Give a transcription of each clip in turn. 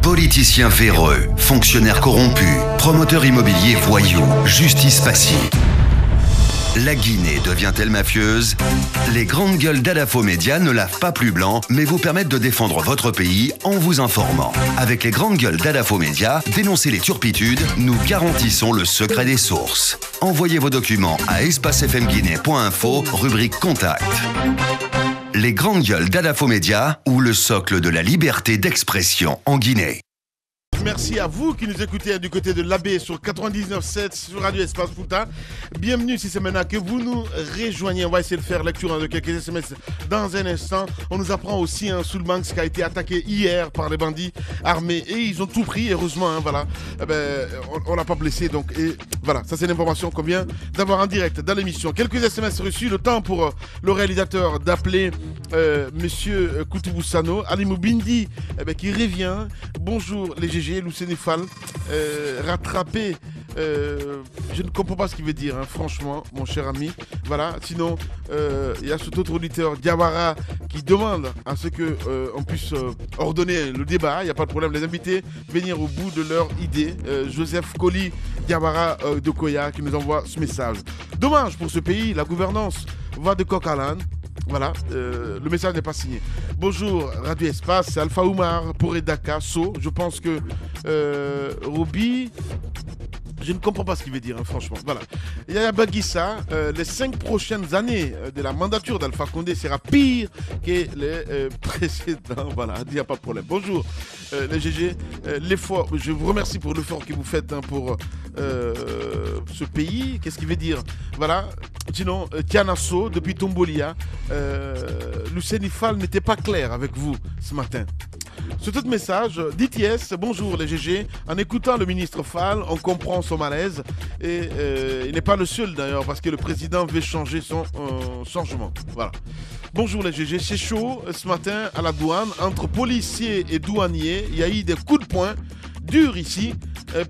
Politiciens véreux, fonctionnaires corrompus, promoteurs immobiliers voyous, justice passive. La Guinée devient-elle mafieuse? Les grandes gueules d'Adafo Média ne lavent pas plus blanc, mais vous permettent de défendre votre pays en vous informant. Avec les grandes gueules d'Adafo Média, dénoncez les turpitudes, nous garantissons le secret des sources. Envoyez vos documents à espacefmguinée.info, rubrique Contact. Les grandes gueules d'Adafo Média ou le socle de la liberté d'expression en Guinée. Merci à vous qui nous écoutez du côté de l'AB sur 99.7 sur Radio Espace Fouta. Bienvenue si c'est maintenant que vous nous rejoignez. On va essayer de faire lecture de quelques SMS dans un instant. On nous apprend aussi un Soulbanks qui a été attaqué hier par les bandits armés et ils ont tout pris, heureusement. Voilà. On l'a pas blessé. Donc, et voilà, ça c'est l'information qu'on vient d'avoir en direct dans l'émission. Quelques SMS reçus. Le temps pour le réalisateur d'appeler Monsieur Koutouboussano. Ali Moubindi qui revient. Bonjour les GG. Loucénéphale, rattrapé, je ne comprends pas ce qu'il veut dire, hein, franchement, mon cher ami. Voilà, sinon, il y a cet autre auditeur, Diawara, qui demande à ce qu'on puisse ordonner le débat. Il n'y a pas de problème, les invités venir au bout de leur idée. Joseph Koli Diawara de Koya qui nous envoie ce message. Dommage pour ce pays, la gouvernance va de coq à l'âne. Voilà, le message n'est pas signé. Bonjour Radio Espace, c'est Alpha Oumar pour Edaka, So. Je pense que Roby, je ne comprends pas ce qu'il veut dire, hein, franchement. Voilà. Yaya Baguissa, les 5 prochaines années de la mandature d'Alpha Condé sera pire que les précédents. Voilà, il n'y a pas de problème. Bonjour les GG, l'effort, je vous remercie pour l'effort que vous faites hein, pour ce pays. Qu'est-ce qu'il veut dire? Voilà. Sinon, Tianasso, depuis Tombolia, Lucénifal n'était pas clair avec vous ce matin. Sur tout message, d'ITS, bonjour les GG. En écoutant le ministre Fall, on comprend son malaise. Et il n'est pas le seul d'ailleurs, parce que le président veut changer son changement. Voilà. Bonjour les GG, c'est chaud ce matin à la douane. Entre policiers et douaniers, il y a eu des coups de poing durs ici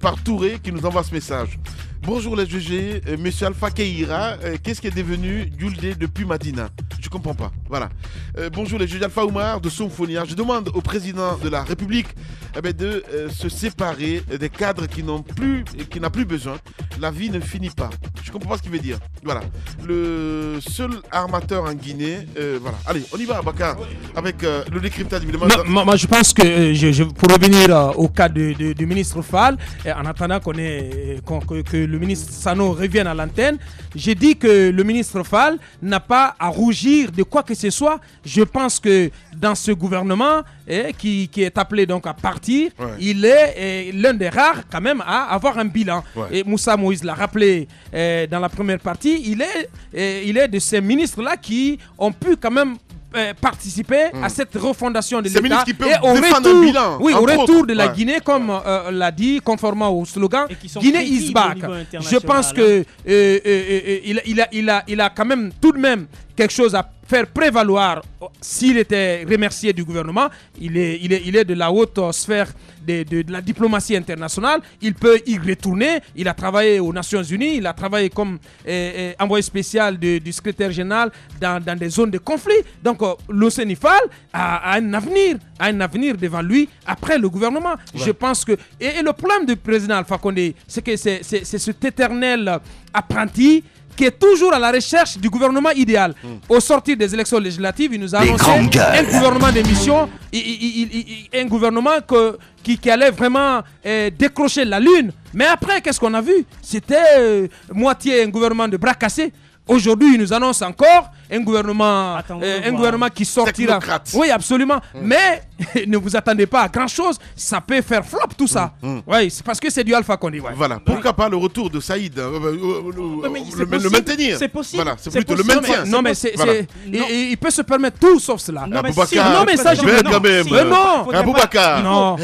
par Touré qui nous envoie ce message. Bonjour les GG, monsieur Alpha Keira, qu'est-ce qui est devenu Yulde depuis Madina? Je ne comprends pas. Voilà. Bonjour les GG, Alpha Oumar de Somphonia. Je demande au président de la République de se séparer des cadres qui n'ont plus besoin. La vie ne finit pas. Je ne comprends pas ce qu'il veut dire. Voilà. Le seul armateur en Guinée. Voilà. Allez, on y va, Bakar, avec le décryptage évidemment. Moi, je pense que pour revenir au cas du ministre Fall, en attendant que le ministre Sano revienne à l'antenne, j'ai dit que le ministre Fall n'a pas à rougir de quoi que ce soit. Je pense que dans ce gouvernement qui est appelé donc à partir, ouais, il est l'un des rares quand même à avoir un bilan. Ouais. Et Moussa Moïse l'a rappelé dans la première partie, il est de ces ministres-là qui ont pu quand même participer à cette refondation de l'État et au retour de la Guinée, comme l'a dit, conformément au slogan Guinée is back. Je pense que il a quand même tout de même quelque chose à faire prévaloir. S'il était remercié du gouvernement, il est de la haute sphère de la diplomatie internationale. Il peut y retourner. Il a travaillé aux Nations Unies, il a travaillé comme envoyé spécial du secrétaire général dans des zones de conflit. Donc l'Océnifal a un avenir devant lui après le gouvernement. Ouais. Je pense que et le problème du président Alpha Condé, c'est que c'est cet éternel apprenti qui est toujours à la recherche du gouvernement idéal. Au sortir des élections législatives, il nous a annoncé un gouvernement d'émission, un gouvernement qui allait vraiment décrocher la lune. Mais après, qu'est-ce qu'on a vu? C'était moitié un gouvernement de bras cassés. Aujourd'hui, il nous annonce encore un gouvernement qui sortira. Technocrate. Oui, absolument. Mais ne vous attendez pas à grand-chose. Ça peut faire flop tout ça. Oui, c'est parce que c'est du Alpha Condé. Ouais. Voilà. Pourquoi pas le retour de Saïd le maintenir? C'est possible. Voilà, c'est plutôt le maintien. Non, mais il peut se permettre tout sauf cela. Non, mais ça, je veux quand même. Non, Aboubacar. Non.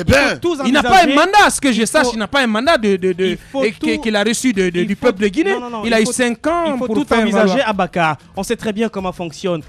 Il n'a pas un mandat, à ce que je sache. Il n'a pas un mandat qu'il a reçu du peuple de Guinée. Il a eu 5 ans pour tout envisager. Abakar, on sait très bien comment fonctionne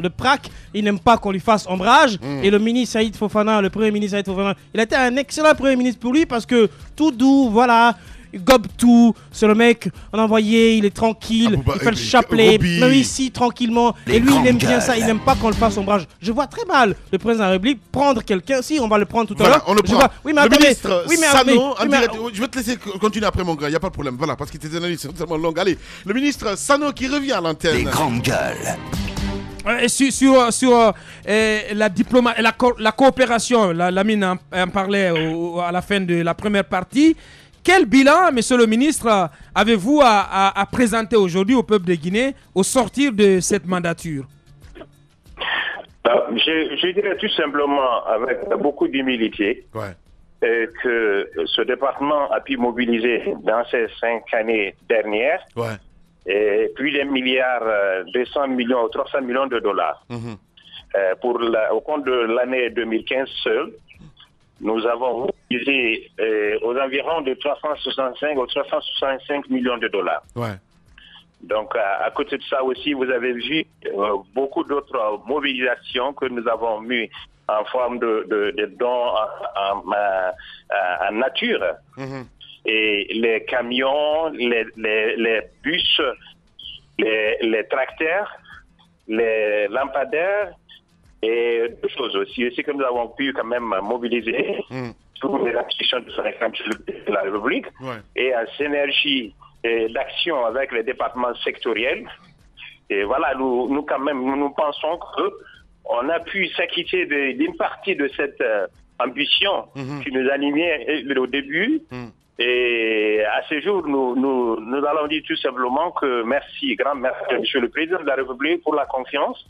le PRAC. Il n'aime pas qu'on lui fasse ombrage. Et le ministre Saïd Fofana, le premier ministre Saïd Fofana, il a été un excellent premier ministre pour lui parce que tout doux, voilà. il gobe tout. C'est le mec, on a envoyé, il est tranquille, il fait le chapelet, même ici tranquillement. Et lui, il aime bien ça, il n'aime pas qu'on le fasse ombrage. Je vois très mal le président de la République prendre quelqu'un. Si, on va le prendre tout à l'heure. On le prend. Oui, mais le attendez. ministre Oui, mais Sano, attendez. je vais te laisser continuer après, mon gars, il n'y a pas de problème. Voilà, parce que tes analyses sont tellement longues. Allez, le ministre Sano qui revient à l'antenne. Les grandes gueules. Sur la coopération, Lamine en parlait à la fin de la première partie. Quel bilan, monsieur le ministre, avez-vous à présenter aujourd'hui au peuple de Guinée au sortir de cette mandature? Je dirais tout simplement, avec beaucoup d'humilité, que ce département a pu mobiliser dans ces 5 années dernières plus d'1 milliard 200 millions ou 300 millions de dollars. Au compte de l'année 2015 seule, nous avons mobilisé aux environs de 365 ou 365 millions de dollars. Donc, à côté de ça aussi, vous avez vu beaucoup d'autres mobilisations que nous avons mis en forme de dons en nature. Et les camions, les bus, les tracteurs, les lampadaires et d'autres choses aussi. C'est que nous avons pu quand même mobiliser toutes les institutions de la République et en synergie d'action avec les départements sectoriels. Et voilà, nous quand même, nous pensons qu'on a pu s'acquitter d'une partie de cette ambition qui nous animait au début. Et à ce jour, nous allons dire tout simplement que merci, grand merci, Monsieur le Président de la République, pour la confiance.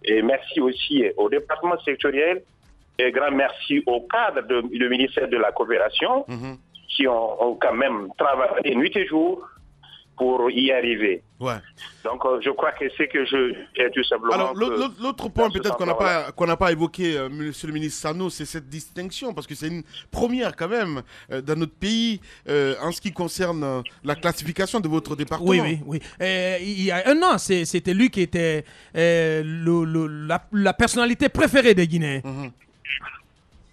Et merci aussi au département sectoriel. Et grand merci au cadre du ministère de la Coopération qui ont quand même travaillé nuit et jour pour y arriver. Donc, je crois que c'est que j'ai tout simplement... Alors, l'autre point peut-être qu'on n'a pas évoqué, monsieur le ministre Sano, c'est cette distinction, parce que c'est une première quand même dans notre pays en ce qui concerne la classification de votre département. Oui. Il y a un an, c'était lui qui était la personnalité préférée des Guinéens.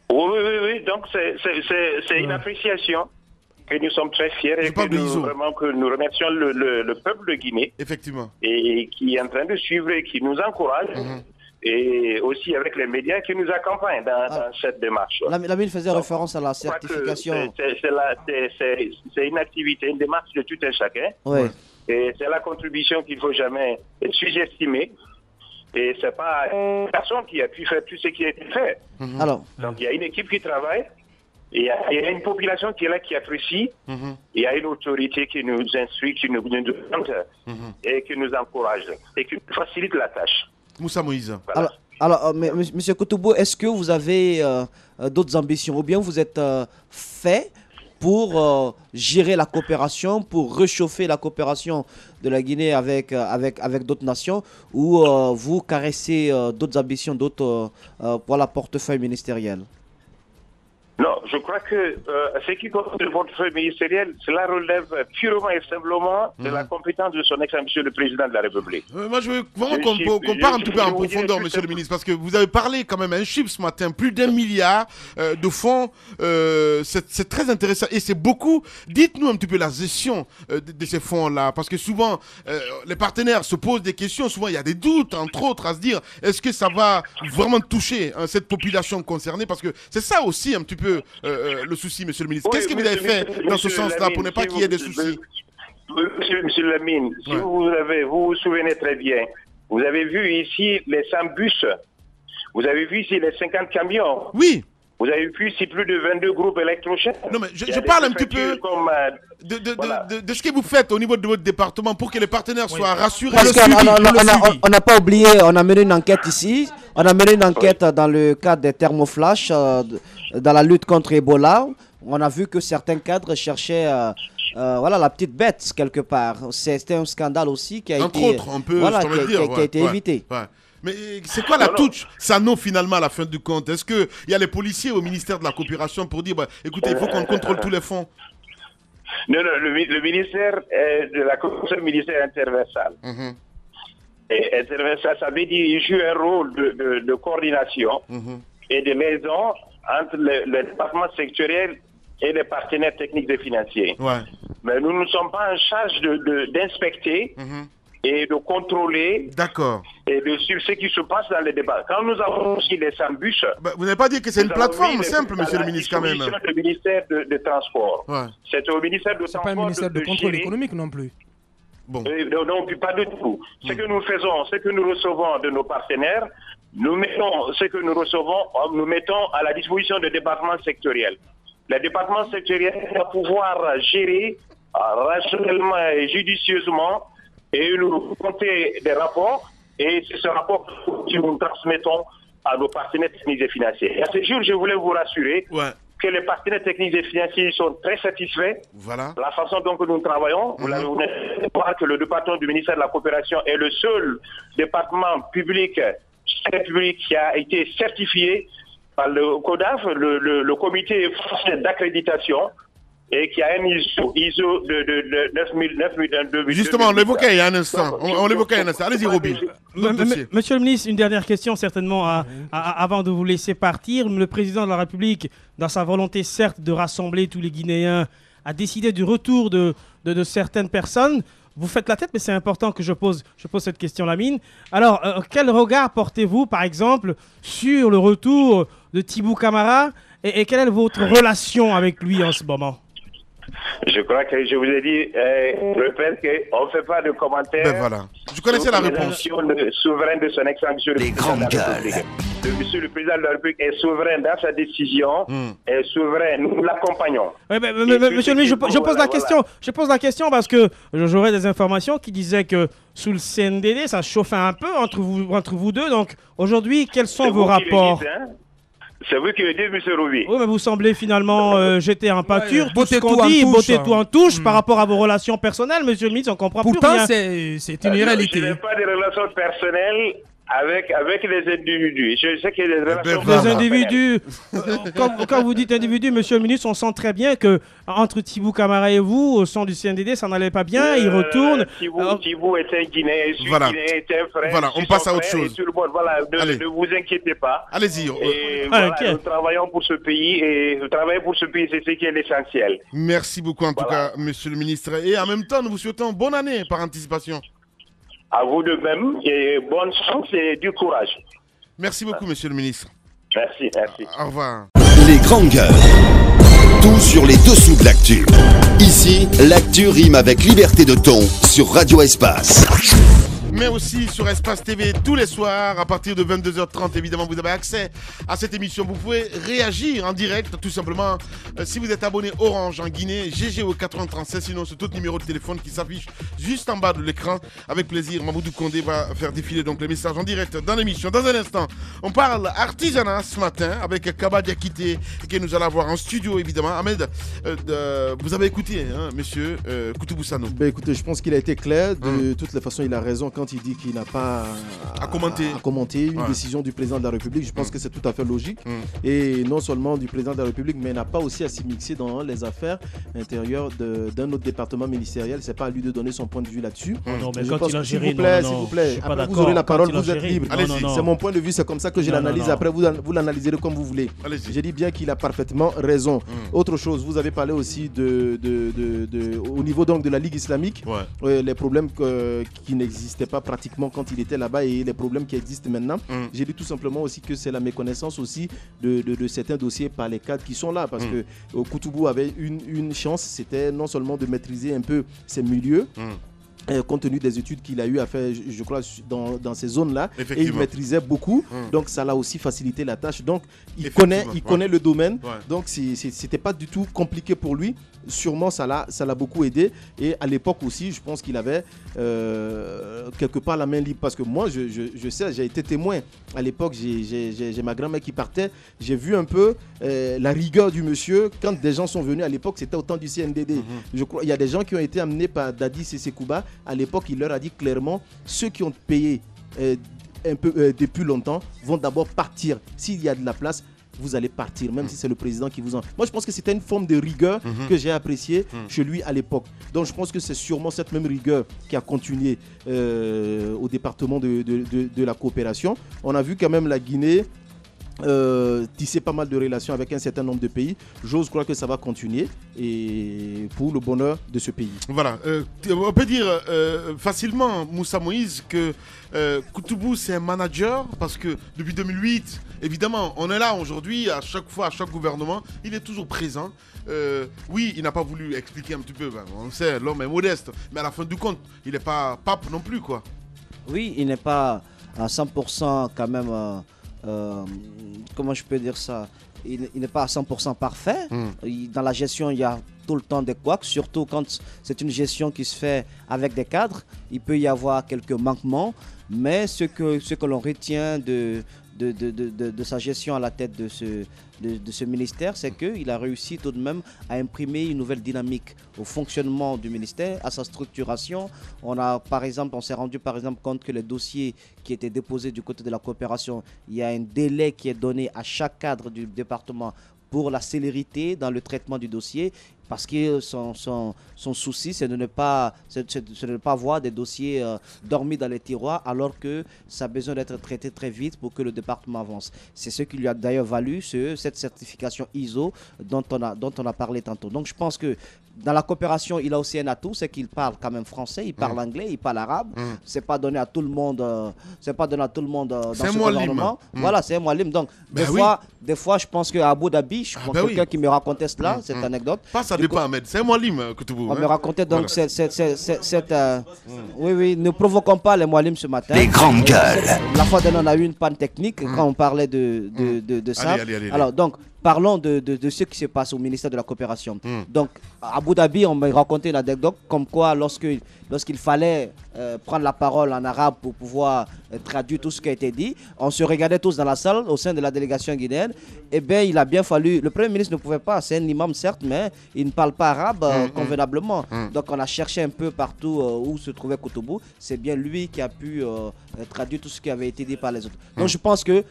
Oui. Donc, c'est une appréciation que nous sommes très fiers et que nous remercions le peuple de Guinée. Effectivement. Et qui est en train de suivre et qui nous encourage. Et aussi avec les médias qui nous accompagnent dans cette démarche. Lamine faisait référence à la certification. C'est une activité, une démarche de tout un chacun. Et c'est la contribution qu'il ne faut jamais sous-estimer. Et ce n'est pas une personne qui a pu faire tout ce qui a été fait. Alors. Donc il y a une équipe qui travaille. Il y a une population qui est là, qui apprécie. Il y a une autorité qui nous instruit, qui nous demande et qui nous encourage et qui nous facilite la tâche. Moussa Moïse. Voilà. Alors, Monsieur Koutoubou, est-ce que vous avez d'autres ambitions ou bien vous êtes fait pour gérer la coopération, pour réchauffer la coopération de la Guinée avec d'autres nations, ou vous caressez d'autres ambitions, d'autres portefeuilles ministériels? Non, je crois que ce qui concerne le portefeuille ministériel, cela relève purement et simplement de la compétence de son excellence, Monsieur le Président de la République. Moi, je veux vraiment qu'on parle un petit peu en profondeur, Monsieur le ministre, parce que vous avez parlé quand même un chiffre ce matin, plus d'1 milliard de fonds. C'est très intéressant et c'est beaucoup. Dites-nous un petit peu la gestion de ces fonds-là, parce que souvent, les partenaires se posent des questions, souvent il y a des doutes, entre autres, à se dire, est-ce que ça va vraiment toucher cette population concernée? Parce que c'est ça aussi un petit peu le souci, monsieur le ministre. Qu'est-ce que vous avez fait dans ce sens-là pour ne pas qu'il y ait des soucis? Monsieur Lamine, si vous vous souvenez très bien, vous avez vu ici les 100 bus, vous avez vu ici les 50 camions. Oui. Vous avez vu ici plus de 22 groupes électrochènes. Non, mais je parle un petit peu de ce que vous faites au niveau de votre département pour que les partenaires soient rassurés. Parce qu'on n'a pas oublié, on a mené une enquête ici. On a mené une enquête dans le cadre des thermoflash, dans la lutte contre Ebola. On a vu que certains cadres cherchaient la petite bête quelque part. C'était un scandale aussi qui a été évité. Mais c'est quoi la touche Sano finalement à la fin du compte? Est-ce qu'il y a les policiers au ministère de la Coopération pour dire écoutez, il faut qu'on contrôle tous les fonds? Non, le ministère de la Coopération, le ministère interversal. Et interversal, ça veut dire qu'il joue un rôle de coordination et de liaison entre le département sectoriel et les partenaires techniques et financiers. Mais nous ne sommes pas en charge d'inspecter et de contrôler. D'accord. Et de suivre ce qui se passe dans les débats. Quand nous avons aussi les Sambus... vous n'avez pas dit que c'est une plateforme simple, monsieur le ministre, quand même. C'est le ministère de Transport. Ouais. C'est au ministère de Transport. C'est pas un ministère de contrôle économique non plus. Bon. Non, pas du tout. Ce que nous faisons, ce que nous recevons de nos partenaires, nous mettons ce que nous recevons, nous mettons à la disposition des départements sectoriels. Les départements sectoriels doivent pouvoir gérer rationnellement et judicieusement et nous compter des rapports. Et c'est ce rapport que nous transmettons à nos partenaires techniques et financiers. Et à ce jour, je voulais vous rassurer que les partenaires techniques et financiers sont très satisfaits. Voilà. La façon dont nous travaillons, vous l'avez que le département du ministère de la Coopération est le seul département public qui a été certifié par le CODAF, le comité français d'accréditation, et qui a un ISO de 9000. Justement, on l'évoquait il y a un instant. On l'évoquait il y a un instant. Allez-y, Robin. Monsieur le ministre, une dernière question certainement avant de vous laisser partir. Le président de la République, dans sa volonté certes de rassembler tous les Guinéens, a décidé du retour de certaines personnes. Vous faites la tête, mais c'est important que je pose cette question, Lamine. Alors, quel regard portez-vous, par exemple, sur le retour de Tibou Camara et quelle est votre relation avec lui en ce moment? Je crois que je vous ai dit, répète qu'on ne fait pas de commentaires. Ben voilà. Je connaissais la réponse. Souverain de son excellence, les grandes gueules. Monsieur le président de la République est souverain dans sa décision, est souverain, nous l'accompagnons. Monsieur le ministre, je pose la question. Je pose la question parce que j'aurais des informations qui disaient que sous le CNDD, ça chauffait un peu entre vous deux. Donc aujourd'hui, quels sont vos rapports? C'est vous qui le dites, M. Roubi. Oui, mais vous semblez finalement jeter en pâture tout ce botter qu'on tout dit, en touche, botter tout en touche par rapport à vos relations personnelles, monsieur le ministre, on comprend plus rien. Pourtant, c'est une réalité. Je n'ai pas de relations personnelles avec les individus. Je sais que les relations... Les individus, quand vous dites individus, monsieur le ministre, on sent très bien que entre Tibou Camara et vous, au sein du CNDD, ça n'allait pas bien, il retourne. Tibou est un Guinéen, voilà. Guinéen est un frère. Voilà, on passe à autre chose. Voilà, ne vous inquiétez pas. Allez-y. Voilà, nous travaillons pour ce pays et travailler pour ce pays, c'est ce qui est l'essentiel. Merci beaucoup en tout cas, monsieur le ministre. Et en même temps, nous vous souhaitons bonne année par anticipation. À vous de même, et bonne chance et du courage. Merci beaucoup, monsieur le ministre. Merci. Au revoir. Les grandes gueules. Tout sur les dessous de l'actu. Ici, l'actu rime avec liberté de ton sur Radio Espace. Mais aussi sur Espace TV tous les soirs à partir de 22h30. Évidemment, vous avez accès à cette émission. Vous pouvez réagir en direct, tout simplement. Si vous êtes abonné Orange en Guinée, GGO 8036. Sinon, c'est tout numéro de téléphone qui s'affiche juste en bas de l'écran. Avec plaisir, Mamoudou Kondé va faire défiler donc les messages en direct dans l'émission. Dans un instant, on parle artisanat ce matin avec Kaba Diakité que nous allons avoir en studio, évidemment. Ahmed, vous avez écouté, hein, monsieur Koutoubou Sano. Ben, écoutez, je pense qu'il a été clair. De toutes les façons, il a raison quand il dit qu'il n'a pas à commenter une décision du président de la République. Je pense que c'est tout à fait logique. Et non seulement du président de la République, mais il n'a pas aussi à s'y mixer dans les affaires intérieures d'un autre département ministériel. C'est pas à lui de donner son point de vue là-dessus. Non, mais quand il a géré, s'il vous plaît, après vous aurez la parole, vous êtes libre. C'est mon point de vue, c'est comme ça que je l'analyse. Après, vous l'analyserez comme vous voulez. J'ai dit bien qu'il a parfaitement raison. Autre chose, vous avez parlé aussi au niveau donc de la Ligue islamique, les problèmes qui n'existaient pas pratiquement quand il était là-bas et les problèmes qui existent maintenant. J'ai dit tout simplement aussi que c'est la méconnaissance aussi de certains dossiers par les cadres qui sont là, parce que Koutoubou avait une chance, c'était non seulement de maîtriser un peu ces milieux, compte tenu des études qu'il a eu à faire, je crois, dans ces zones-là, et il maîtrisait beaucoup, donc ça l'a aussi facilité la tâche. Donc il connaît le domaine, donc c'était pas du tout compliqué pour lui. Sûrement ça l'a beaucoup aidé, et à l'époque aussi je pense qu'il avait quelque part la main libre, parce que moi je sais, j'ai été témoin à l'époque, j'ai ma grand-mère qui partait, j'ai vu un peu la rigueur du monsieur quand des gens sont venus. À l'époque c'était au temps du CNDD, je crois, il y a des gens qui ont été amenés par Dadi Sissé Kouba. À l'époque il leur a dit clairement, ceux qui ont payé un peu depuis longtemps vont d'abord partir, s'il y a de la place vous allez partir, même si c'est le président qui vous en... Moi, je pense que c'était une forme de rigueur que j'ai appréciée chez lui à l'époque. Donc, je pense que c'est sûrement cette même rigueur qui a continué au département de la coopération. On a vu quand même la Guinée tisser pas mal de relations avec un certain nombre de pays. J'ose croire que ça va continuer et pour le bonheur de ce pays. Voilà. On peut dire facilement, Moussa Moïse, que Koutoubou c'est un manager parce que depuis 2008, évidemment, on est là aujourd'hui, à chaque fois, à chaque gouvernement, il est toujours présent. Oui, il n'a pas voulu expliquer un petit peu, on sait, l'homme est modeste, mais à la fin du compte, il n'est pas pape non plus, quoi. Oui, il n'est pas à 100% quand même... comment je peux dire ça, il n'est pas à 100% parfait. Dans la gestion, il y a tout le temps des couacs, surtout quand c'est une gestion qui se fait avec des cadres. Il peut y avoir quelques manquements, mais ce que l'on retient de sa gestion à la tête de ce ministère, c'est qu'il a réussi tout de même à imprimer une nouvelle dynamique au fonctionnement du ministère, à sa structuration. On s'est rendu par exemple compte que les dossiers qui étaient déposés du côté de la coopération, il y a un délai qui est donné à chaque cadre du département pour la célérité dans le traitement du dossier, parce que son souci, c'est de ne pas voir des dossiers dormis dans les tiroirs, alors que ça a besoin d'être traité très vite pour que le département avance. C'est ce qui lui a d'ailleurs valu cette certification ISO dont on a parlé tantôt. Donc je pense que dans la coopération, il a aussi un atout, c'est qu'il parle quand même français, il parle anglais, il parle arabe. C'est pas donné à tout le monde. C'est pas donné à tout le monde dans ce gouvernement. Voilà, c'est un moualim. Donc des fois, je pense qu'à Abu Dhabi, je pense quelqu'un qui me racontait cela, cette anecdote. Pas ça dépend, Ahmed. C'est un moualim que tu vois. On me racontait donc oui, ne provoquons pas les moualims ce matin. Les grandes gueules. La fois dernière, on a eu une panne technique quand on parlait de ça. Allez. Alors donc. Parlons de ce qui se passe au ministère de la Coopération. Donc, à Abu Dhabi, on m'a raconté une anecdote comme quoi, lorsqu'il fallait prendre la parole en arabe pour pouvoir traduire tout ce qui a été dit, on se regardait tous dans la salle au sein de la délégation guinéenne. Eh bien, il a bien fallu... Le Premier ministre ne pouvait pas, c'est un imam certes, mais il ne parle pas arabe convenablement. Donc, on a cherché un peu partout où se trouvait Koutoubou. C'est bien lui qui a pu traduire tout ce qui avait été dit par les autres. Donc, je pense que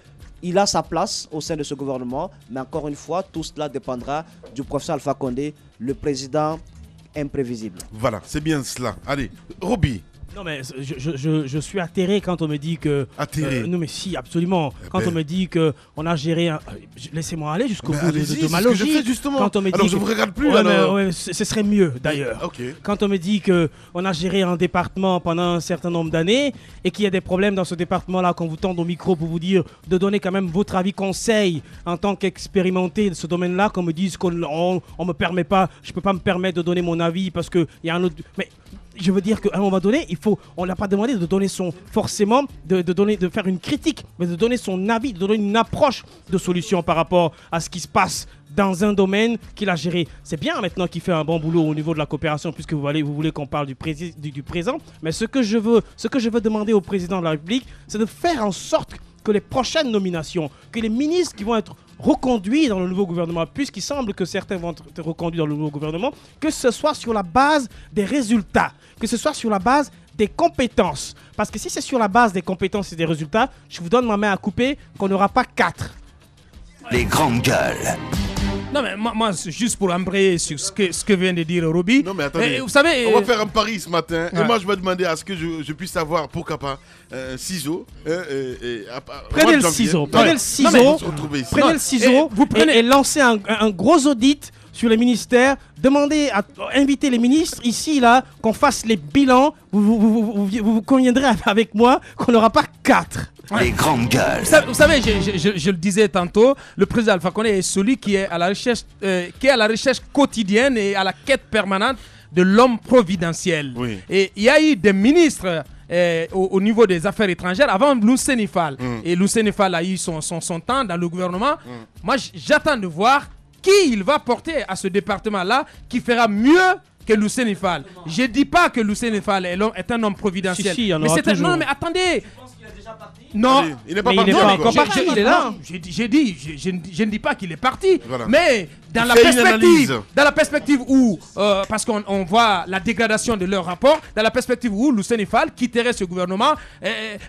il a sa place au sein de ce gouvernement, mais encore une fois, tout cela dépendra du professeur Alpha Condé, le président imprévisible. Voilà, c'est bien cela. Allez, Roby. Non mais je suis atterré quand on me dit que... Atterré non mais si, absolument. Quand on me dit qu'on a géré... Laissez-moi aller jusqu'au bout de ma logique. Quand on me dit alors je ne vous regarde plus. Ce serait mieux d'ailleurs. Okay. Quand on me dit qu'on a géré un département pendant un certain nombre d'années et qu'il y a des problèmes dans ce département-là, qu'on vous tende au micro pour vous dire de donner quand même votre avis conseil en tant qu'expérimenté de ce domaine-là, qu'on me dise qu'on me permet pas, je ne peux pas me permettre de donner mon avis parce qu'il y a un autre... Mais, je veux dire qu'à un moment donné, on n'a pas demandé de donner forcément de faire une critique, mais de donner son avis, de donner une approche de solution par rapport à ce qui se passe dans un domaine qu'il a géré. C'est bien maintenant qu'il fait un bon boulot au niveau de la coopération, puisque vous voulez qu'on parle du présent. Mais ce que je veux demander au président de la République, c'est de faire en sorte que les prochaines nominations, que les ministres qui vont être reconduits dans le nouveau gouvernement, puisqu'il semble que certains vont être reconduits dans le nouveau gouvernement, que ce soit sur la base des résultats, que ce soit sur la base des compétences. Parce que si c'est sur la base des compétences et des résultats, je vous donne ma main à couper qu'on n'aura pas 4. Les grandes gueules. Non mais moi juste pour embrayer sur ce que vient de dire Roby. Non mais attendez, vous savez, on va faire un pari ce matin. Et moi je vais demander à ce que je puisse avoir pourquoi pas un ciseau. Prenez le ciseau. Prenez le ciseau. Vous prenez et lancez un gros audit sur les ministères, invitez les ministres ici, là, qu'on fasse les bilans. Vous conviendrez avec moi qu'on n'aura pas 4. Les grandes gueules. Vous savez, je le disais tantôt, le président Alpha Condé est celui qui est à la recherche quotidienne et à la quête permanente de l'homme providentiel. Oui. Et il y a eu des ministres au niveau des affaires étrangères avant Lousseni Fall. Et Lousseni Fall a eu son temps dans le gouvernement. Moi, j'attends de voir qui il va porter à ce département-là qui fera mieux que Lousseni Fall. Je ne dis pas que Lousseni Fall est un homme providentiel. Si, non, mais attendez. Non, il n'est pas parti. Il est là. Je ne dis pas qu'il est parti, voilà. Mais dans la perspective où, parce qu'on voit la dégradation de leur rapport, dans la perspective où Lousseni Fall quitterait ce gouvernement,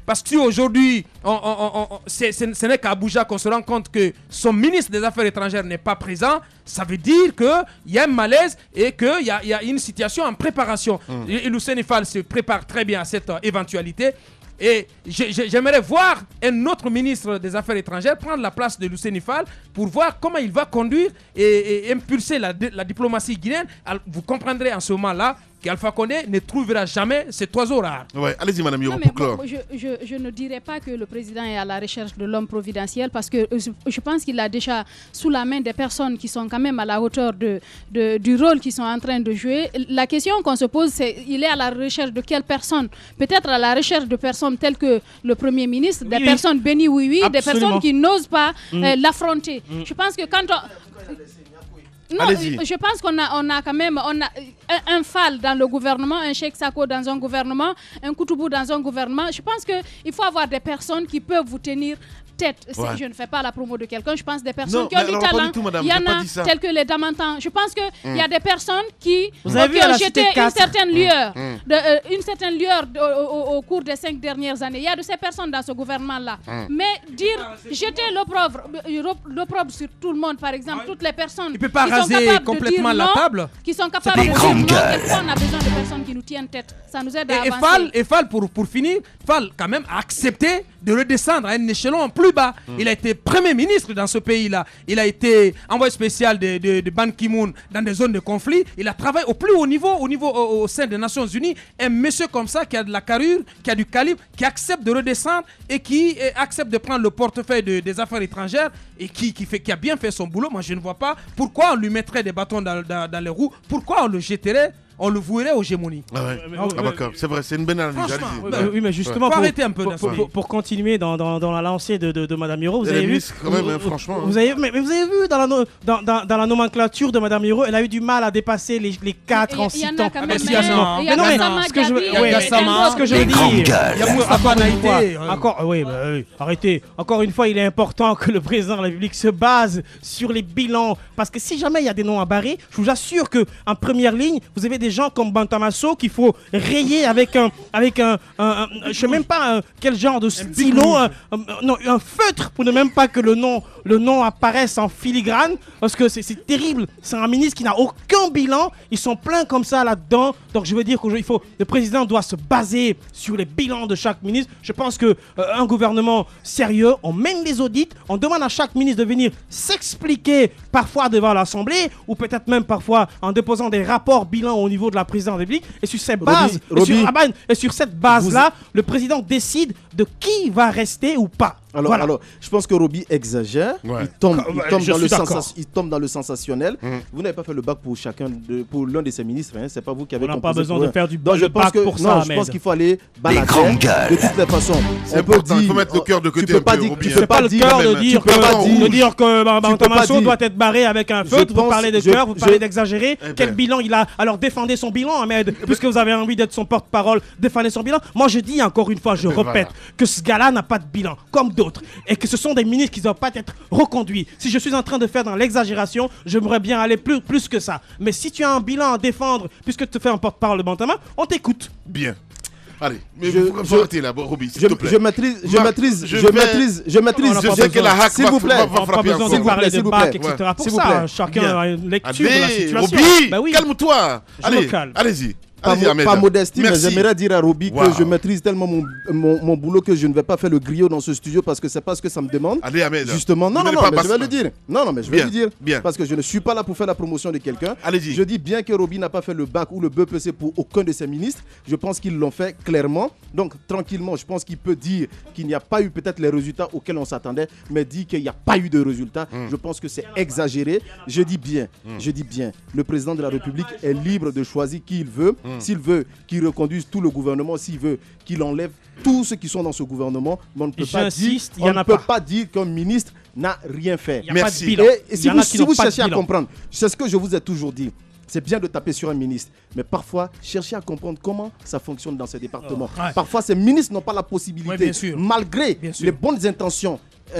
parce qu'aujourd'hui, ce n'est qu'à Abuja qu'on se rend compte que son ministre des Affaires étrangères n'est pas présent, ça veut dire qu'il y a un malaise et qu'il y a une situation en préparation. Et Lousseni Fall se prépare très bien à cette éventualité. Et j'aimerais voir un autre ministre des Affaires étrangères prendre la place de Hussein Fall pour voir comment il va conduire et impulser la diplomatie guinéenne. Vous comprendrez en ce moment-là qu'Alpha Condé ne trouvera jamais cet oiseau rare. Ouais, allez-y, Madame Yoro, pour clore. Je ne dirais pas que le président est à la recherche de l'homme providentiel parce que je pense qu'il a déjà sous la main des personnes qui sont quand même à la hauteur du rôle qu'ils sont en train de jouer. La question qu'on se pose, c'est il est à la recherche de quelles personnes? Peut-être à la recherche de personnes telles que le Premier ministre, des personnes bénies des personnes qui n'osent pas l'affronter. Je pense que quand on... Non, je pense qu'on a quand même un Fall dans le gouvernement, un Cheikh Sako dans un gouvernement, un Koutoubou dans un gouvernement. Je pense qu'il faut avoir des personnes qui peuvent vous tenir tête. Ouais. Je ne fais pas la promo de quelqu'un, je pense des personnes qui ont du talent. Il y en a tels que les Damantans. Je pense qu'il y a des personnes qui ont jeté une certaine lueur au cours des 5 dernières années. Il y a de ces personnes dans ce gouvernement-là. Mais jeter l'opprobre sur tout le monde, par exemple, toutes les personnes qui ne peut pas raser complètement la table, qui sont capables de dire non, quelquefois on a besoin de personnes qui nous tiennent tête. Ça nous aide à avancer. Et Fall, pour finir, Fall quand même a accepté de redescendre à un échelon plus bas. Il a été Premier ministre dans ce pays-là. Il a été envoyé spécial de Ban Ki-moon dans des zones de conflit. Il a travaillé au plus haut niveau, au sein des Nations Unies. Un monsieur comme ça qui a de la carrure, qui a du calibre, qui accepte de redescendre et qui accepte de prendre le portefeuille des affaires étrangères et qui a bien fait son boulot. Moi, je ne vois pas pourquoi on lui mettrait des bâtons dans les roues, pourquoi on le jetterait. On le vouerait aux gémonies. C'est vrai, c'est une bonne analyse. Oui, mais justement, pour continuer dans la lancée de Madame Yoro, vous avez vu, quand même, franchement. Vous avez vu dans la nomenclature de Madame Yoro, elle a eu du mal à dépasser les 4 en 6 ans. Il y a ce que je veux dire, il y a Moustapha Naïté. Arrêtez. Encore une fois, il est important que le président de la République se base sur les bilans, parce que si jamais il y a des noms à barrer, je vous assure que en première ligne, vous avez des gens comme Bantamasso qu'il faut rayer avec un je sais même pas quel genre de stylo, un feutre pour ne même pas que le nom apparaisse en filigrane, parce que c'est terrible. C'est un ministre qui n'a aucun bilan. Ils sont pleins comme ça là-dedans. Donc je veux dire que le président doit se baser sur les bilans de chaque ministre. Je pense que un gouvernement sérieux, on mène les audits, on demande à chaque ministre de venir s'expliquer parfois devant l'Assemblée ou peut-être même parfois en déposant des rapports bilans au niveau de la présidence de la République. Et sur cette base, sur cette base-là, le président décide de qui va rester ou pas. Alors, je pense que Roby exagère. Il tombe dans le sensationnel. Vous n'avez pas fait le bac pour l'un de ces ministres. C'est pas vous qui avez. On n'a pas besoin de faire du bac pour ça. Je pense qu'il faut aller balader de toutes les façons. C'est important. Il faut mettre le cœur de côté. Tu peux pas dire de dire que Bantamasso doit être barré avec un feutre. Vous parlez de cœur, vous parlez d'exagérer. Quel bilan il a? Alors défendez son bilan, Ahmed. Puisque vous avez envie d'être son porte-parole, défendez son bilan. Moi je dis encore une fois, je répète, que ce gars-là n'a pas de bilan, comme d'autres. Et que ce sont des ministres qui ne doivent pas être reconduits. Si je suis en train de faire dans l'exagération, j'aimerais bien aller plus que ça. Mais si tu as un bilan à défendre, puisque tu te fais un porte-parole de Bantama, on t'écoute. Bien. Allez, mais faut arrêter là, Roby, s'il te plaît. Je maîtrise. Je sais que la hack s'il vous plaît. va frapper encore. S'il vous plaît, s'il vous plaît, etc. Pour ça, chacun a une lecture de la situation. Roby, calme-toi. Allez-y. Pas modestie, mais j'aimerais dire à Roby que je maîtrise tellement mon boulot que je ne vais pas faire le griot dans ce studio parce que c'est pas ce que ça me demande. Allez, Ahmed. Justement, mais je vais le dire. Mais je vais le dire. Parce que je ne suis pas là pour faire la promotion de quelqu'un. Allez-y. Je dis bien que Roby n'a pas fait le bac ou le BEPC pour aucun de ses ministres. Je pense qu'ils l'ont fait clairement. Donc, tranquillement, je pense qu'il peut dire qu'il n'y a pas eu peut-être les résultats auxquels on s'attendait, mais dit qu'il n'y a pas eu de résultats. Je pense que c'est exagéré. Je dis bien. Le président de la République est libre de choisir qui il veut. S'il veut qu'il reconduise tout le gouvernement, s'il veut qu'il enlève tous ceux qui sont dans ce gouvernement, mais on ne peut pas dire qu'un ministre n'a rien fait. Merci. Et si vous cherchez à comprendre, c'est ce que je vous ai toujours dit. C'est bien de taper sur un ministre, mais parfois, cherchez à comprendre comment ça fonctionne dans ces départements. Parfois, ces ministres n'ont pas la possibilité, malgré les bonnes intentions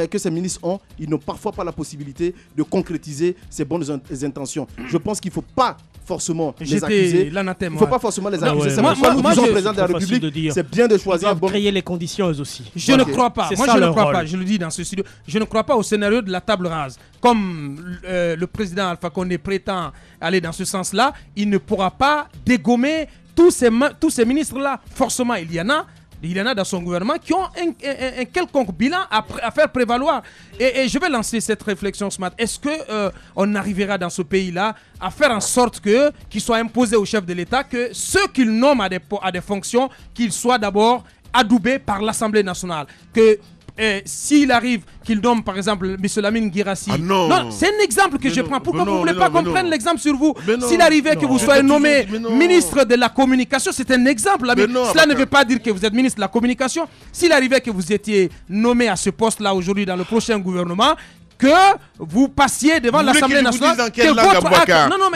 que ces ministres ont, ils n'ont parfois pas la possibilité de concrétiser ces bonnes intentions. Je pense qu'il ne faut pas forcément les accuser. Il ne faut pas forcément les accuser. C'est pourquoi nous disons au président de la République, c'est bien de choisir. Ils doivent créer les conditions eux aussi. Je ne crois pas. Moi, je ne crois pas. Je le dis dans ce studio. Je ne crois pas au scénario de la table rase. Comme le président Alpha Condé prétend aller dans ce sens-là, il ne pourra pas dégommer tous ces ministres-là. Forcément, il y en a il y en a dans son gouvernement qui ont un quelconque bilan à faire prévaloir. Et je vais lancer cette réflexion ce matin. Est-ce qu'on arrivera dans ce pays-là à faire en sorte qu'il soit imposé au chef de l'État que ceux qu'il nomme à des fonctions, qu'ils soient d'abord adoubés par l'Assemblée nationale, que s'il arrive qu'il nomme par exemple M. Lamine Guirassi, non, c'est un exemple que je prends. Pourquoi vous ne voulez pas qu'on prenne l'exemple sur vous? S'il arrivait que vous soyez nommé ministre de la communication, c'est un exemple. Cela ne veut pas dire que vous êtes ministre de la communication. S'il arrivait que vous étiez nommé à ce poste-là aujourd'hui dans le prochain gouvernement, que vous passiez devant l'Assemblée nationale. Dans quelle langue,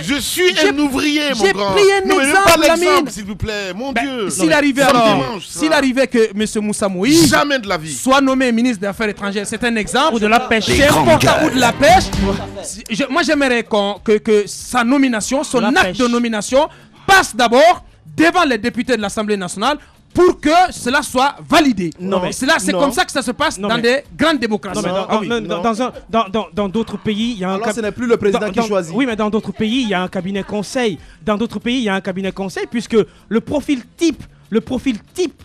je suis un ouvrier, mon grand. J'ai pris un exemple, Lamine. S'il vous plaît, mon Dieu. S'il arrivait que M. Moussa Moïse jamais de la vie soit nommé ministre des Affaires étrangères, c'est un exemple. Ou de la pêche. C'est important, ou de la pêche. Moi, j'aimerais que sa nomination, son acte de nomination, passe d'abord devant les députés de l'Assemblée nationale pour que cela soit validé. C'est comme ça que ça se passe dans des grandes démocraties. Dans d'autres pays, il y a ce n'est plus le président qui choisit. Oui, mais dans d'autres pays, il y a un cabinet conseil. Dans d'autres pays, il y a un cabinet conseil puisque le profil type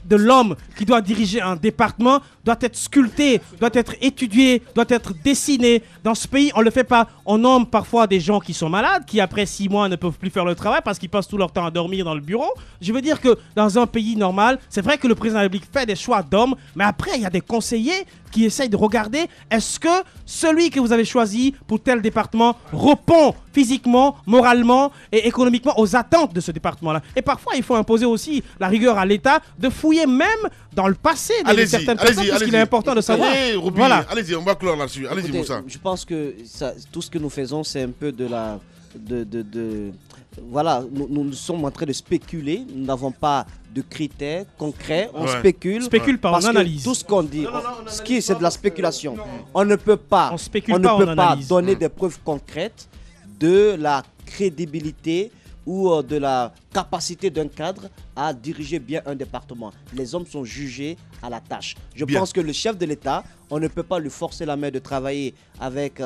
de l'homme qui doit diriger un département doit être sculpté, doit être étudié, doit être dessiné. Dans ce pays, on ne le fait pas. On nomme parfois des gens qui sont malades, qui après 6 mois ne peuvent plus faire le travail parce qu'ils passent tout leur temps à dormir dans le bureau. Je veux dire que dans un pays normal, c'est vrai que le président de la République fait des choix d'hommes, mais après, il y a des conseillers qui essayent de regarder est-ce que celui que vous avez choisi pour tel département répond physiquement, moralement et économiquement aux attentes de ce département-là. Et parfois, il faut imposer aussi la rigueur à l'État de fouiller même dans le passé de certaines personnes parce qu'il est important de savoir. Allez-y, on va clore là-dessus. Allez-y, Moussa. Je pense que tout ce que nous faisons, c'est un peu de la... Voilà, nous sommes en train de spéculer. Nous n'avons pas de critères concrets. On spécule. Par parce analyse. Tout ce qu'on dit, c'est de la spéculation. On ne peut pas donner des preuves concrètes de la crédibilité ou de la capacité d'un cadre à diriger bien un département. Les hommes sont jugés à la tâche. Je pense que le chef de l'État, on ne peut pas lui forcer la main de travailler avec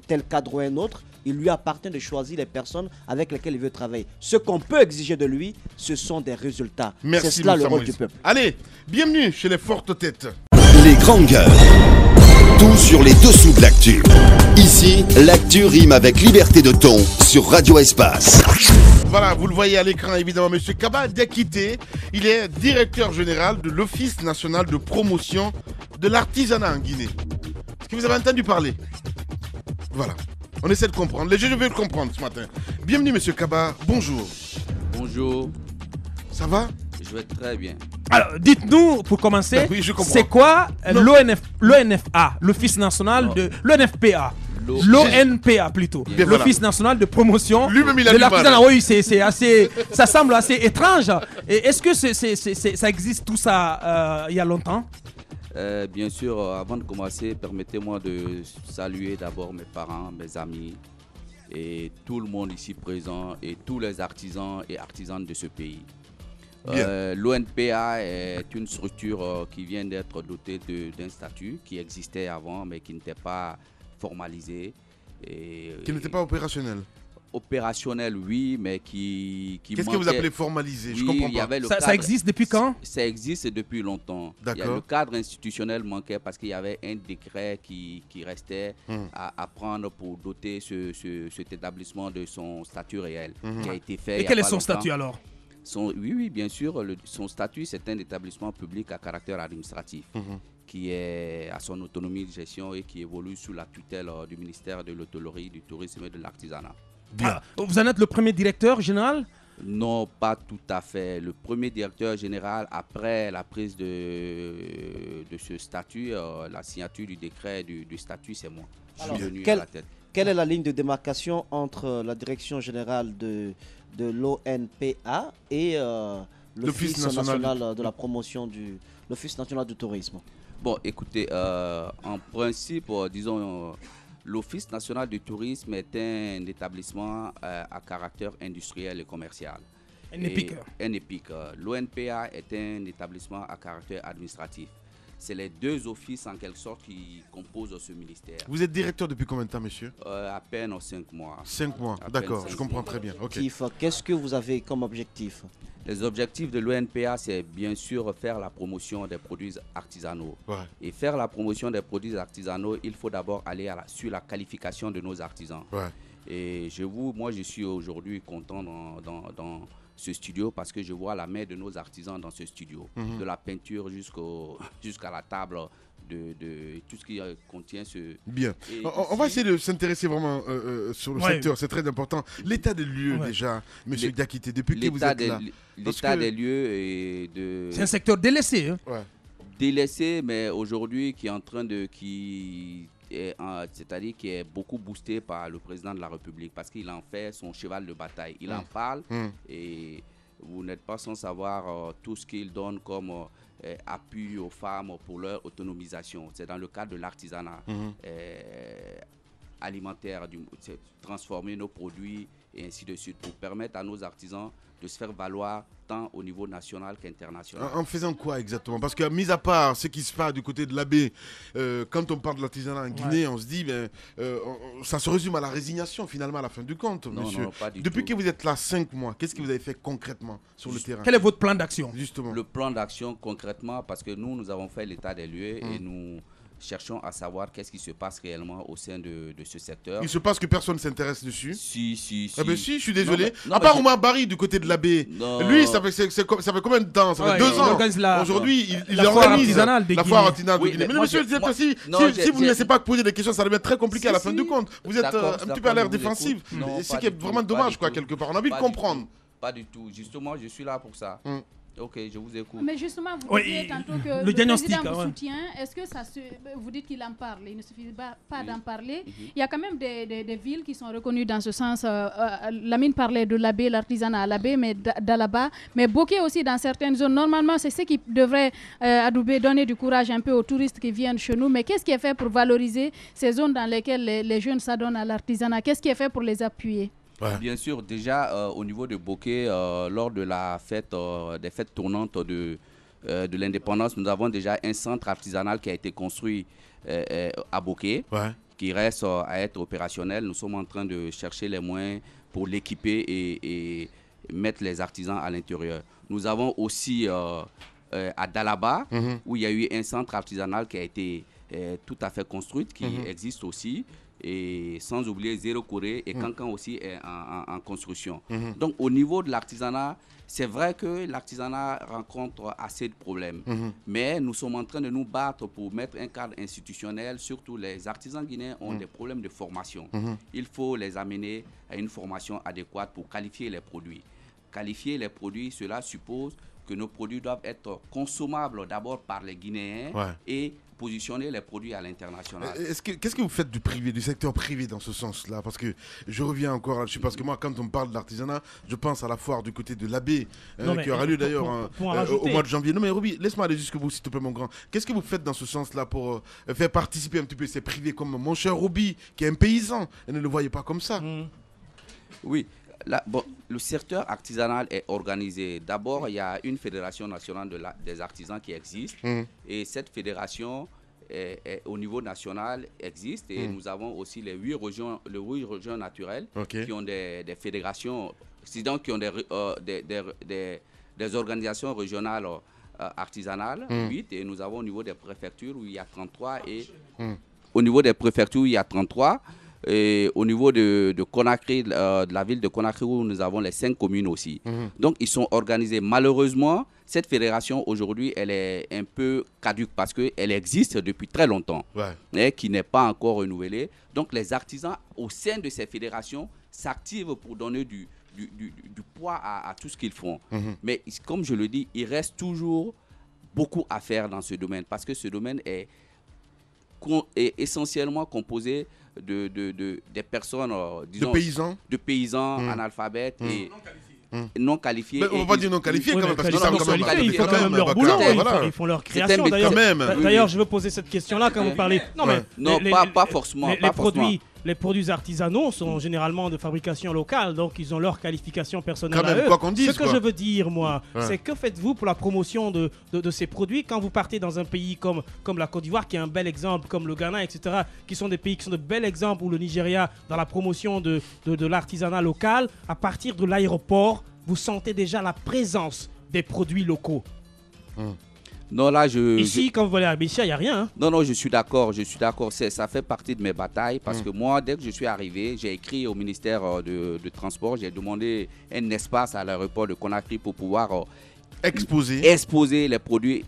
tel cadre ou un autre. Il lui appartient de choisir les personnes avec lesquelles il veut travailler. Ce qu'on peut exiger de lui, ce sont des résultats. C'est cela le rôle du peuple. Allez, bienvenue chez les fortes têtes. Les grandes gueules. Tout sur les dessous de l'actu. Ici, l'actu rime avec liberté de ton sur Radio Espace. Voilà, vous le voyez à l'écran évidemment, M. Kaba Diakité, il est directeur général de l'Office national de promotion de l'artisanat en Guinée. Est-ce que vous avez entendu parler? Voilà, on essaie de comprendre. Les jeunes veulent comprendre ce matin. Bienvenue M. Kaba, bonjour. Bonjour. Ça va? Je vais très bien. Alors, dites-nous, pour commencer, c'est quoi l'ONFA, l'Office national de... l'ONFPA l'ONPA plutôt, l'Office national de promotion de l'artisanat. Oui, c'est assez, ça semble assez étrange. Est-ce que ça existe tout ça il y a longtemps? Bien sûr, avant de commencer, permettez-moi de saluer d'abord mes parents, mes amis et tout le monde ici présent et tous les artisans et artisanes de ce pays. L'ONPA est une structure qui vient d'être dotée d'un statut qui existait avant mais qui n'était pas formalisé. Qui n'était pas opérationnel. Opérationnel, oui, mais qui Qu'est-ce que vous appelez formalisé? Oui, je comprends pas. Ça existe depuis quand? Ça existe depuis longtemps. Le cadre institutionnel manquait parce qu'il y avait un décret qui restait à prendre pour doter cet établissement de son statut réel qui a été fait. Et quel est son statut alors? Oui, bien sûr. Son statut, c'est un établissement public à caractère administratif qui est à son autonomie de gestion et qui évolue sous la tutelle du ministère de l'Hôtellerie, du Tourisme et de l'Artisanat. Vous en êtes le premier directeur général? Non, pas tout à fait. Le premier directeur général, après la prise de ce statut, la signature du décret du statut, c'est moi. Je suis venu à la tête. Quelle est la ligne de démarcation entre la direction générale de l'ONPA et l'Office national de la promotion l'Office national du tourisme? Bon, écoutez, en principe, disons, l'Office national du tourisme est un établissement à caractère industriel et commercial. Un EPIC. L'ONPA est un établissement à caractère administratif. c'est les 2 offices en quelque sorte qui composent ce ministère. Vous êtes directeur depuis combien de temps, monsieur? À peine 5 mois. 5 mois, d'accord, je comprends très bien. Okay. Qu'est-ce que vous avez comme objectif? Les objectifs de l'ONPA, c'est bien sûr faire la promotion des produits artisanaux. Et faire la promotion des produits artisanaux, il faut d'abord aller sur la qualification de nos artisans. Et moi, je suis aujourd'hui content dans ce studio parce que je vois la main de nos artisans dans ce studio. De la peinture jusqu'à la table, de tout ce qui contient ce... Bien. On va essayer de s'intéresser vraiment sur le secteur, c'est très important. L'état des lieux déjà, M. Diakité, depuis que vous êtes là. L'état des lieux est de... C'est un secteur délaissé. Hein. Délaissé, mais aujourd'hui qui est en train de... c'est-à-dire qui est beaucoup boosté par le président de la République parce qu'il en fait son cheval de bataille. Il en parle et vous n'êtes pas sans savoir tout ce qu'il donne comme appui aux femmes pour leur autonomisation. C'est dans le cadre de l'artisanat alimentaire, transformer nos produits et ainsi de suite pour permettre à nos artisans de se faire valoir tant au niveau national qu'international. En faisant quoi exactement? Parce que mis à part ce qui se passe du côté de l'abbé, quand on parle de l'artisanat en Guinée, on se dit, ça se résume à la résignation finalement à la fin du compte, monsieur. Non, pas du Depuis tout. que vous êtes là 5 mois, qu'est-ce que vous avez fait concrètement sur le terrain? Quel est votre plan d'action? Justement. Le plan d'action concrètement, parce que nous avons fait l'état des lieux et nous cherchons à savoir qu'est-ce qui se passe réellement au sein de ce secteur. Il se passe que personne ne s'intéresse dessus? Si. Eh ben si, je suis désolé. À part Oumar Barry du côté de l'abbé. Lui, ça fait combien de temps? Ça fait 2 ans. Aujourd'hui, il organise la foire artisanale de Guinée. Mais monsieur, si vous ne laissez pas poser des questions, ça devient très compliqué à la fin du compte. Vous êtes un petit peu à l'air défensif. C'est qui est vraiment dommage, quoi, quelque part. On a envie de comprendre. Pas du tout. Justement, je suis là pour ça. Ok, je vous écoute. Mais justement, vous disiez tantôt que le diagnostic président vous soutient. Est-ce que vous dites qu'il en parle? Il ne suffit pas d'en parler. Il y a quand même des villes qui sont reconnues dans ce sens. Lamine parlait de l'abbé, l'artisanat à l'abbé, mais d'Alaba. Mais Boké aussi dans certaines zones. Normalement, c'est ce qui devrait donner du courage un peu aux touristes qui viennent chez nous. Mais qu'est-ce qui est fait pour valoriser ces zones dans lesquelles les jeunes s'adonnent à l'artisanat? Qu'est-ce qui est fait pour les appuyer? Bien sûr, déjà au niveau de Boké, lors de la fête, des fêtes tournantes de l'indépendance, nous avons déjà un centre artisanal qui a été construit à Boké, qui reste à être opérationnel. Nous sommes en train de chercher les moyens pour l'équiper et mettre les artisans à l'intérieur. Nous avons aussi à Dalaba, où il y a eu un centre artisanal qui a été tout à fait construit, qui existe aussi. Et sans oublier Zéro Corée et Cancan aussi est en construction. Donc au niveau de l'artisanat, c'est vrai que l'artisanat rencontre assez de problèmes. Mais nous sommes en train de nous battre pour mettre un cadre institutionnel. Surtout les artisans guinéens ont des problèmes de formation. Il faut les amener à une formation adéquate pour qualifier les produits. Qualifier les produits, cela suppose que nos produits doivent être consommables d'abord par les Guinéens et positionner les produits à l'international. Qu'est-ce que vous faites du privé, du secteur privé dans ce sens-là? Parce que je reviens encore là-dessus, parce que moi, quand on parle de l'artisanat, je pense à la foire du côté de l'abbé, qui aura lieu d'ailleurs au mois de janvier. Non mais Roby, laisse-moi aller jusqu'au bout, s'il te plaît, mon grand. Qu'est-ce que vous faites dans ce sens-là pour faire participer un petit peu ces privés comme mon cher Roby, qui est un paysan, et ne le voyez pas comme ça? Oui. Le secteur artisanal est organisé. D'abord, il y a une fédération nationale des artisans qui existe. Et cette fédération, au niveau national, existe. Et nous avons aussi les 8 régions naturelles qui ont des fédérations, donc qui ont des organisations régionales artisanales, 8. Et nous avons au niveau des préfectures où il y a 33. Et au niveau des préfectures, il y a 33. Et au niveau de Conakry, de la ville de Conakry, où nous avons les 5 communes aussi. Donc, ils sont organisés. Malheureusement, cette fédération, aujourd'hui, elle est un peu caduque parce qu'elle existe depuis très longtemps, et qui n'est pas encore renouvelée. Donc, les artisans, au sein de ces fédérations, s'activent pour donner du poids à tout ce qu'ils font. Mais, comme je le dis, il reste toujours beaucoup à faire dans ce domaine parce que ce domaine est essentiellement composé des personnes, disons, de paysans analphabètes et non qualifiés. Mais on ne va pas dire non qualifiés quand même, parce qu'ils savent quand même. Ils font quand même leur boulot, ils font leur création. D'ailleurs, je veux poser cette question-là quand vous parlez. Non, pas forcément. les produits artisanaux sont généralement de fabrication locale, donc ils ont leur qualification personnelle à eux. Quoi qu'on dise, Ce que je veux dire, moi, c'est que faites-vous pour la promotion de ces produits quand vous partez dans un pays comme la Côte d'Ivoire, qui est un bel exemple, comme le Ghana, etc., qui sont des pays qui sont de bels exemples, ou le Nigeria, dans la promotion de l'artisanat local. À partir de l'aéroport, vous sentez déjà la présence des produits locaux. Non, là, Ici, quand vous allez à Béchia, il n'y a rien. Hein. Non, je suis d'accord. Ça fait partie de mes batailles parce que moi, dès que je suis arrivé, j'ai écrit au ministère de Transport, j'ai demandé un espace à l'aéroport de Conakry pour pouvoir exposer les produits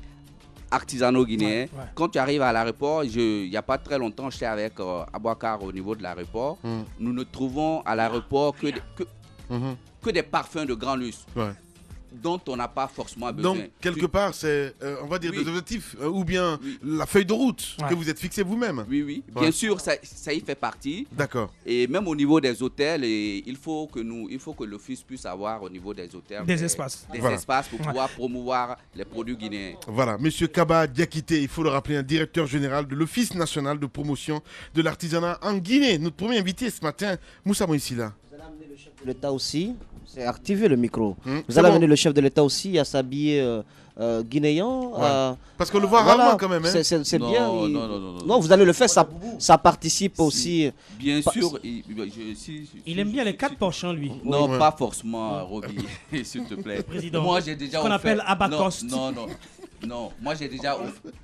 artisanaux guinéens. Quand tu arrives à l'aéroport, il n'y a pas très longtemps, j'étais avec Abouakar au niveau de l'aéroport. Nous ne trouvons à l'aéroport que des parfums de grand luxe. Dont on n'a pas forcément besoin. Donc, quelque part, c'est, on va dire, des objectifs, ou bien la feuille de route que vous êtes fixée vous-même. Oui. Bien sûr, ça y fait partie. D'accord. Et même au niveau des hôtels, il faut que l'office puisse avoir au niveau des hôtels des espaces. Des espaces pour pouvoir promouvoir les produits guinéens. Voilà, Monsieur Kaba Diakité, il faut le rappeler, un directeur général de l'Office national de promotion de l'artisanat en Guinée. Notre premier invité ce matin, Moussa Moïsila. Vous allez amener le chef de l'État aussi. C'est activer le micro. Vous allez amener le chef de l'État aussi à s'habiller guinéen. Parce qu'on le voit rarement quand même. Hein. C'est bien. Non, vous allez le faire, ça participe aussi. Bien sûr. Il aime bien les 4 poches, hein, lui. Non, pas forcément, Roby, s'il te plaît. Président, moi, j'ai déjà ce qu'on appelle abacoste. Non, moi j'ai déjà.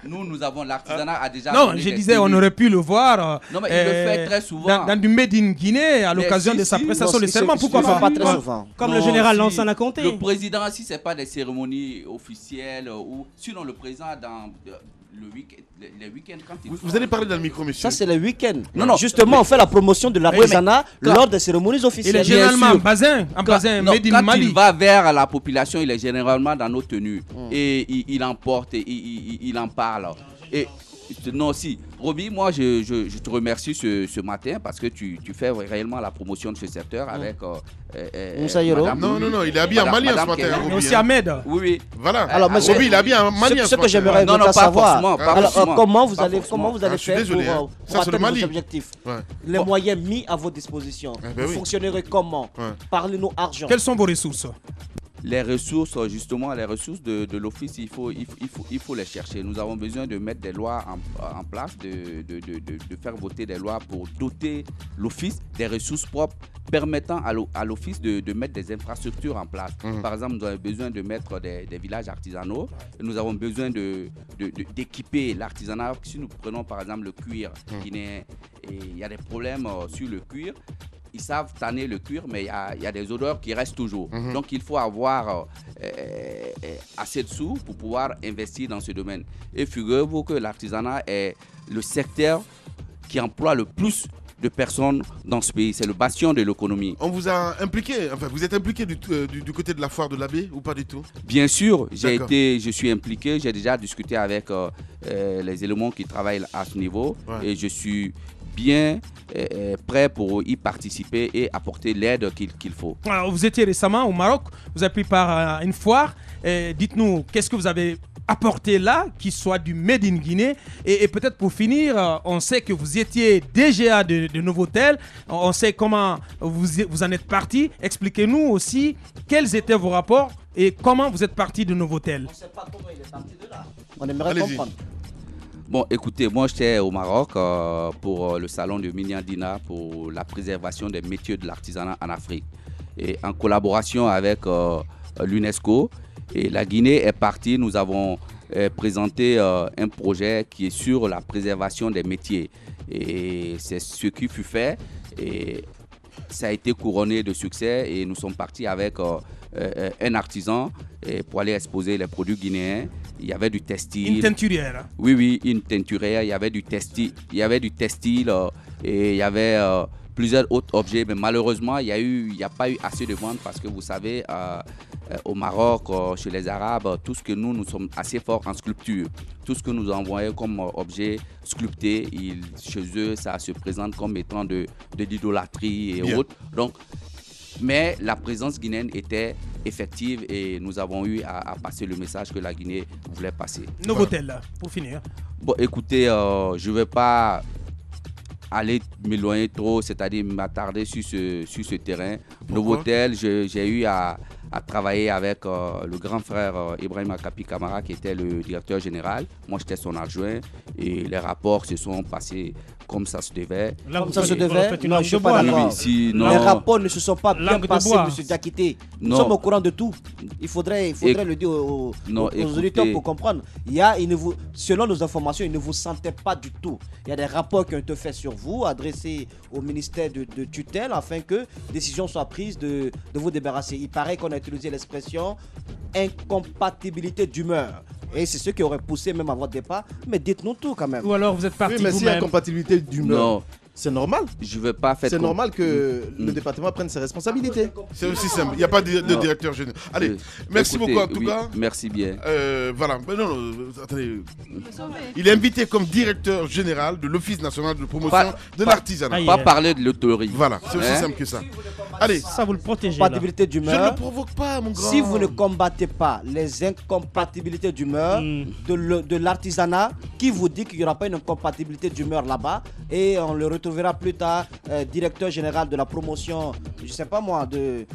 Nous avons l'artisanat a déjà. Non, je disais, on aurait pu le voir. Non, mais il le fait très souvent. Dans du Made in Guinée, à l'occasion de sa prestation de serment, pourquoi pas? Pas très souvent. Comme le général Lansana Conté. Le président, si ce n'est pas des cérémonies officielles, ou sinon le président dans les week-ends quand il. Vous allez parler dans le micro, monsieur. Ça, c'est le week-end. Non. Justement, on fait la promotion de l'artisanat lors des cérémonies officielles. Il est généralement en basin, Made in Mali. Quand il va vers la population, il est généralement dans nos tenues. Et il en porte, et il en parle. Et non, si. Roby, moi, je te remercie ce matin parce que tu fais réellement la promotion de ce secteur avec. Non, il est habillé en malien ce matin. Mais aussi Ahmed. Oui. Voilà. Alors, Roby, il est habillé en malien. Ce que j'aimerais savoir, comment vous allez faire pour atteindre vos objectifs? Les moyens mis à votre disposition. Vous fonctionnerez comment? Parlez-nous argent. Quelles sont vos ressources? Les ressources, justement, les ressources de l'office, il faut les chercher. Nous avons besoin de mettre des lois en place, de faire voter des lois pour doter l'office des ressources propres permettant à l'office de mettre des infrastructures en place. Par exemple, nous avons besoin de mettre des villages artisanaux. Nous avons besoin d'équiper l'artisanat. Si nous prenons par exemple le cuir guinéen, il y a des problèmes sur le cuir. Ils savent tanner le cuir, mais il y a des odeurs qui restent toujours. Donc, il faut avoir assez de sous pour pouvoir investir dans ce domaine. Et figurez-vous que l'artisanat est le secteur qui emploie le plus de personnes dans ce pays. C'est le bastion de l'économie. On vous a impliqué, enfin, vous êtes impliqué du côté de la foire de l'Abbé ou pas du tout? Bien sûr, je suis impliqué. J'ai déjà discuté avec les éléments qui travaillent à ce niveau. Et je suis bien prêt pour y participer et apporter l'aide qu'il faut. Alors, vous étiez récemment au Maroc, vous avez pris part à une foire. Dites-nous, qu'est-ce que vous avez apporté là, qui soit du Made in Guinée? Et peut-être pour finir, on sait que vous étiez DGA de Novotel, on sait comment vous en êtes parti. Expliquez-nous aussi quels étaient vos rapports et comment vous êtes parti de Novotel. On ne sait pas comment il est parti de là. On aimerait comprendre. Bon, écoutez, moi j'étais au Maroc pour le salon de Mignandina pour la préservation des métiers de l'artisanat en Afrique. Et en collaboration avec l'UNESCO, et la Guinée est partie, nous avons présenté un projet qui est sur la préservation des métiers. Et c'est ce qui fut fait. Et ça a été couronné de succès et nous sommes partis avec un artisan pour aller exposer les produits guinéens. Il y avait du textile. Une teinturière. Oui, une teinturière. Il y avait du textile, et il y avait plusieurs autres objets. Mais malheureusement, il n'y a pas eu assez de ventes parce que vous savez, au Maroc, chez les Arabes, tout ce que nous sommes assez forts en sculpture. Tout ce que nous envoyons comme objet sculpté, chez eux, ça se présente comme étant de l'idolâtrie et autres. Donc, mais la présence guinéenne était effective et nous avons eu à passer le message que la Guinée voulait passer. Novotel, pour finir. Bon, écoutez, je ne vais pas aller m'éloigner trop, c'est-à-dire m'attarder sur ce terrain. Novotel, j'ai eu à travailler avec le grand frère Ibrahim Akapi Kamara, qui était le directeur général. Moi, j'étais son adjoint et les rapports se sont passés comme ça se devait. Comme ça se devait? Non, je ne suis pas d'accord. Les rapports ne se sont pas bien passés, M. Diakité. Nous sommes au courant de tout. Il faudrait le dire aux auditeurs pour comprendre. Selon nos informations, il ne vous sentait pas du tout. Il y a des rapports qui ont été faits sur vous, adressés au ministère de tutelle, afin que décision soit prise de vous débarrasser. Il paraît qu'on a utilisé l'expression incompatibilité d'humeur. Et c'est ce qui aurait poussé même à votre départ. Mais dites-nous tout quand même. Ou alors vous êtes parti vous-même. Mais s'il y a incompatibilité d'humeur, c'est normal. Je veux pas faire. C'est normal que le département prenne ses responsabilités. C'est aussi simple. Il n'y a pas de directeur général. Allez, merci beaucoup en tout cas. Merci bien. Voilà. Non, attendez. Il est invité comme directeur général de l'Office national de promotion de l'artisanat. Pas parler de l'autorité. Voilà, c'est aussi simple que ça. Allez. Ça vous le protégez. Incompatibilité d'humeur. Je ne le provoque pas, mon grand. Si vous ne combattez pas les incompatibilités d'humeur de l'artisanat, qui vous dit qu'il n'y aura pas une incompatibilité d'humeur là-bas, et on le retrouvera plus tard directeur général de la promotion, je ne sais pas moi, des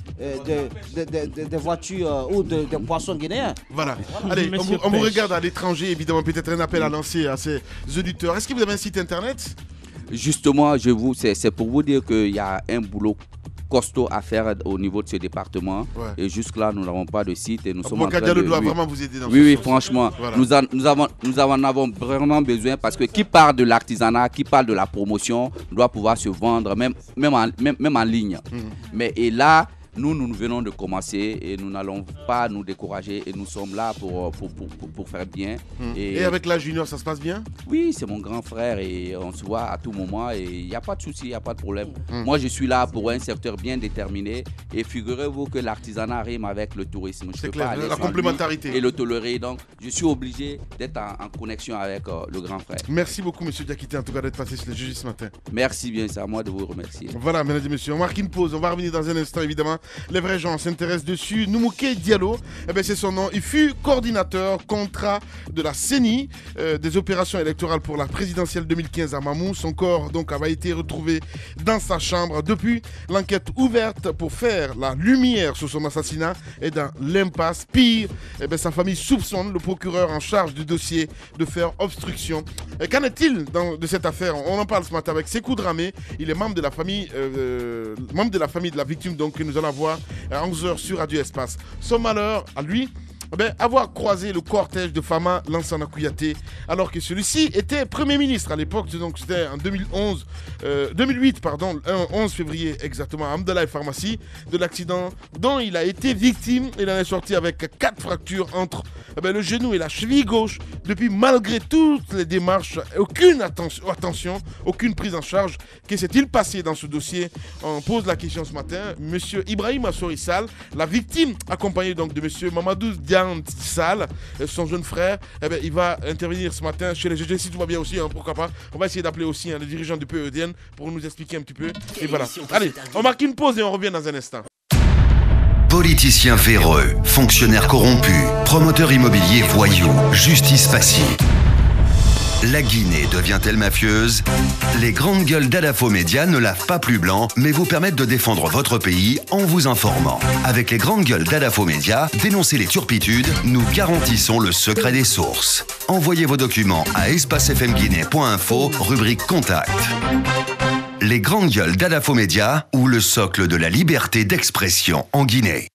voitures ou des poissons guinéens. Voilà. Allez, on vous regarde à l'étranger, évidemment, peut-être un appel à lancer à ces auditeurs. Est-ce que vous avez un site internet? Justement, c'est pour vous dire qu'il y a un boulot costaud à faire au niveau de ce département. Ouais. Et jusque-là, nous n'avons pas de site et nous sommes en train de... doit vraiment vous aider dans oui, franchement. Voilà. Nous en avons vraiment besoin parce que qui parle de l'artisanat, qui parle de la promotion, doit pouvoir se vendre, même en ligne. Mais et là, nous venons de commencer et nous n'allons pas nous décourager et nous sommes là pour faire bien. Et avec la junior, ça se passe bien? Oui, c'est mon grand frère et on se voit à tout moment et il n'y a pas de souci, il n'y a pas de problème. Moi, je suis là pour un secteur bien déterminé et figurez-vous que l'artisanat rime avec le tourisme. C'est clair, la complémentarité. Et le tolérer, donc je suis obligé d'être en connexion avec le grand frère. Merci beaucoup, M. Diakité, en tout cas d'être passé sur le juge ce matin. Merci bien, c'est à moi de vous remercier. Voilà, mesdames et messieurs, on marque une pause, on va revenir dans un instant, évidemment. Les vrais gens s'intéressent dessus. Noumouké Diallo, c'est son nom. Il fut coordinateur contrat de la CENI, des opérations électorales pour la présidentielle 2015 à Mamou. Son corps donc avait été retrouvé dans sa chambre. Depuis, l'enquête ouverte pour faire la lumière sur son assassinat est dans l'impasse. Pire, sa famille soupçonne le procureur en charge du dossier de faire obstruction. Qu'en est-il de cette affaire? On en parle ce matin avec Sékou Dramé. Il est membre de la famille, de la victime, donc que nous allons voir à 11h sur Radio Espace. Son malheur à lui, avoir croisé le cortège de Fama Lansana Kouyaté alors que celui-ci était Premier ministre à l'époque, donc c'était en 2008, le 11 février exactement, à Amdalaï Pharmacie, de l'accident dont il a été victime. Il en est sorti avec 4 fractures entre le genou et la cheville gauche. Depuis, malgré toutes les démarches, aucune attention, aucune prise en charge. Que s'est-il passé dans ce dossier? On pose la question ce matin. Monsieur Ibrahim Assorissal, la victime, accompagné donc de monsieur Mamadou Sal, son jeune frère, il va intervenir ce matin chez les GG. Si tout va bien aussi, pourquoi pas. On va essayer d'appeler aussi le dirigeant du PEDN pour nous expliquer un petit peu. Et voilà. Allez, on marque une pause et on revient dans un instant. Politiciens véreux, fonctionnaires corrompus, promoteurs immobiliers voyous, justice passive. La Guinée devient-elle mafieuse? Les grandes gueules d'Adafo Média ne lavent pas plus blanc, mais vous permettent de défendre votre pays en vous informant. Avec les grandes gueules d'Adafo Média, dénoncez les turpitudes, nous garantissons le secret des sources. Envoyez vos documents à espacefmguinée.info, rubrique Contact. Les grandes gueules d'Adafo Média ou le socle de la liberté d'expression en Guinée.